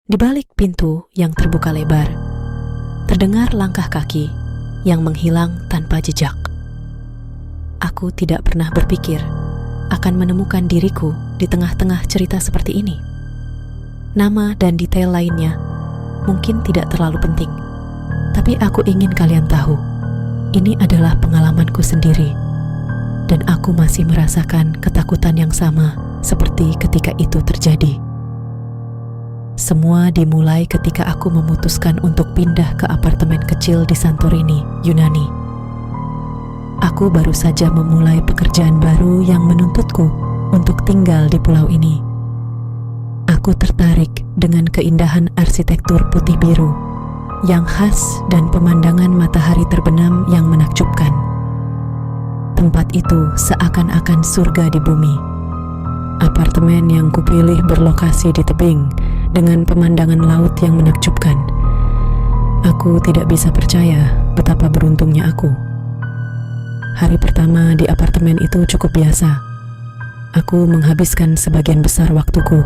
Di balik pintu yang terbuka lebar, terdengar langkah kaki yang menghilang tanpa jejak. Aku tidak pernah berpikir akan menemukan diriku di tengah-tengah cerita seperti ini. Nama dan detail lainnya mungkin tidak terlalu penting, tapi aku ingin kalian tahu, ini adalah pengalamanku sendiri, dan aku masih merasakan ketakutan yang sama seperti ketika itu terjadi. Semua dimulai ketika aku memutuskan untuk pindah ke apartemen kecil di Santorini, Yunani. Aku baru saja memulai pekerjaan baru yang menuntutku untuk tinggal di pulau ini. Aku tertarik dengan keindahan arsitektur putih biru yang khas dan pemandangan matahari terbenam yang menakjubkan. Tempat itu seakan-akan surga di bumi. Apartemen yang kupilih berlokasi di tebing dengan pemandangan laut yang menakjubkan. Aku tidak bisa percaya betapa beruntungnya aku. Hari pertama di apartemen itu cukup biasa. Aku menghabiskan sebagian besar waktuku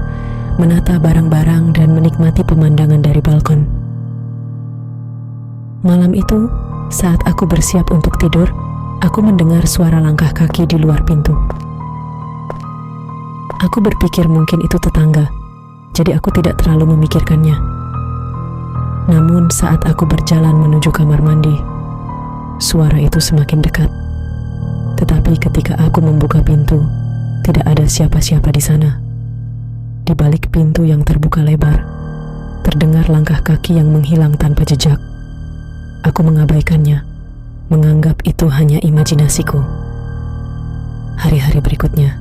menata barang-barang dan menikmati pemandangan dari balkon. Malam itu, saat aku bersiap untuk tidur, aku mendengar suara langkah kaki di luar pintu. Aku berpikir mungkin itu tetangga, jadi aku tidak terlalu memikirkannya. Namun saat aku berjalan menuju kamar mandi, suara itu semakin dekat. Tetapi ketika aku membuka pintu, tidak ada siapa-siapa di sana. Di balik pintu yang terbuka lebar, terdengar langkah kaki yang menghilang tanpa jejak. Aku mengabaikannya, menganggap itu hanya imajinasiku. Hari-hari berikutnya,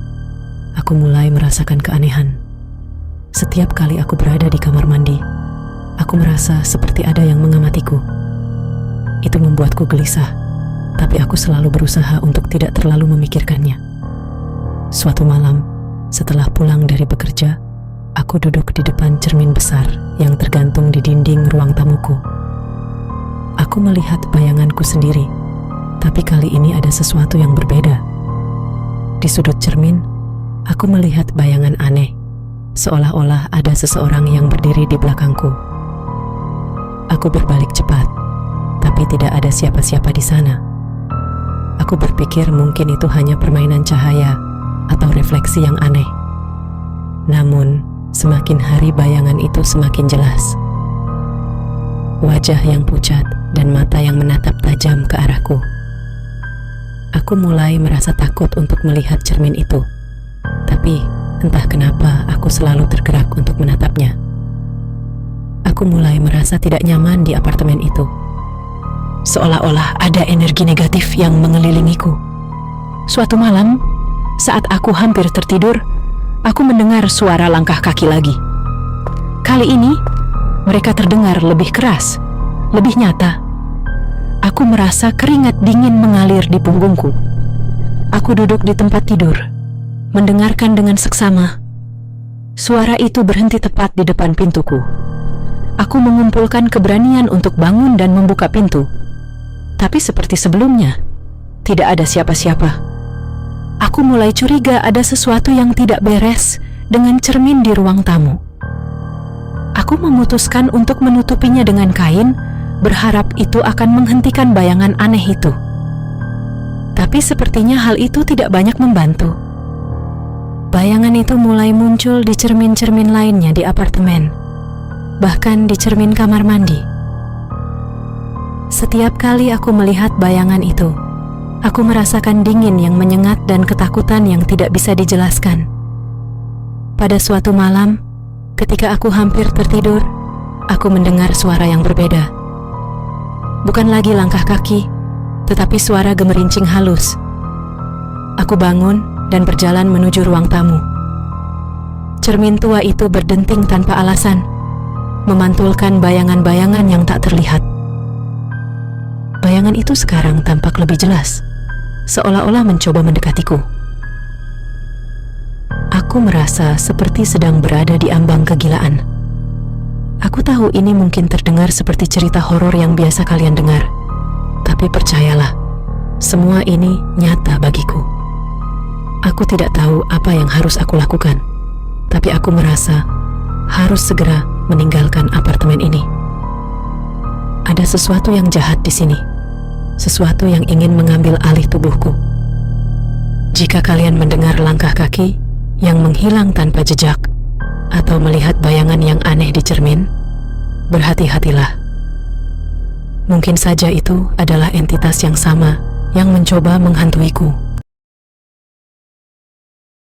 aku mulai merasakan keanehan. Setiap kali aku berada di kamar mandi, aku merasa seperti ada yang mengamatiku. Itu membuatku gelisah, tapi aku selalu berusaha untuk tidak terlalu memikirkannya. Suatu malam, setelah pulang dari bekerja, aku duduk di depan cermin besar yang tergantung di dinding ruang tamuku. Aku melihat bayanganku sendiri, tapi kali ini ada sesuatu yang berbeda. Di sudut cermin, aku melihat bayangan aneh, seolah-olah ada seseorang yang berdiri di belakangku. Aku berbalik cepat, tapi tidak ada siapa-siapa di sana. Aku berpikir mungkin itu hanya permainan cahaya atau refleksi yang aneh. Namun, semakin hari bayangan itu semakin jelas. Wajah yang pucat dan mata yang menatap tajam ke arahku. Aku mulai merasa takut untuk melihat cermin itu. Tapi, entah kenapa aku selalu tergerak untuk menatapnya. Aku mulai merasa tidak nyaman di apartemen itu. Seolah-olah ada energi negatif yang mengelilingiku. Suatu malam, saat aku hampir tertidur, aku mendengar suara langkah kaki lagi. Kali ini, mereka terdengar lebih keras, lebih nyata. Aku merasa keringat dingin mengalir di punggungku. Aku duduk di tempat tidur, mendengarkan dengan seksama. Suara itu berhenti tepat di depan pintuku. Aku mengumpulkan keberanian untuk bangun dan membuka pintu. Tapi seperti sebelumnya, tidak ada siapa-siapa. Aku mulai curiga ada sesuatu yang tidak beres dengan cermin di ruang tamu. Aku memutuskan untuk menutupinya dengan kain, berharap itu akan menghentikan bayangan aneh itu. Tapi sepertinya hal itu tidak banyak membantu. Bayangan itu mulai muncul di cermin-cermin lainnya di apartemen, bahkan di cermin kamar mandi. Setiap kali aku melihat bayangan itu, aku merasakan dingin yang menyengat dan ketakutan yang tidak bisa dijelaskan. Pada suatu malam, ketika aku hampir tertidur, aku mendengar suara yang berbeda. Bukan lagi langkah kaki, tetapi suara gemerincing halus. Aku bangun dan berjalan menuju ruang tamu. Cermin tua itu berdenting tanpa alasan, memantulkan bayangan-bayangan yang tak terlihat. Bayangan itu sekarang tampak lebih jelas, seolah-olah mencoba mendekatiku. Aku merasa seperti sedang berada di ambang kegilaan. Aku tahu ini mungkin terdengar seperti cerita horor yang biasa kalian dengar, tapi percayalah, semua ini nyata bagiku. Aku tidak tahu apa yang harus aku lakukan, tapi aku merasa harus segera meninggalkan sesuatu yang jahat di sini. Sesuatu yang ingin mengambil alih tubuhku. Jika kalian mendengar langkah kaki yang menghilang tanpa jejak atau melihat bayangan yang aneh di cermin, berhati-hatilah. Mungkin saja itu adalah entitas yang sama yang mencoba menghantuiku.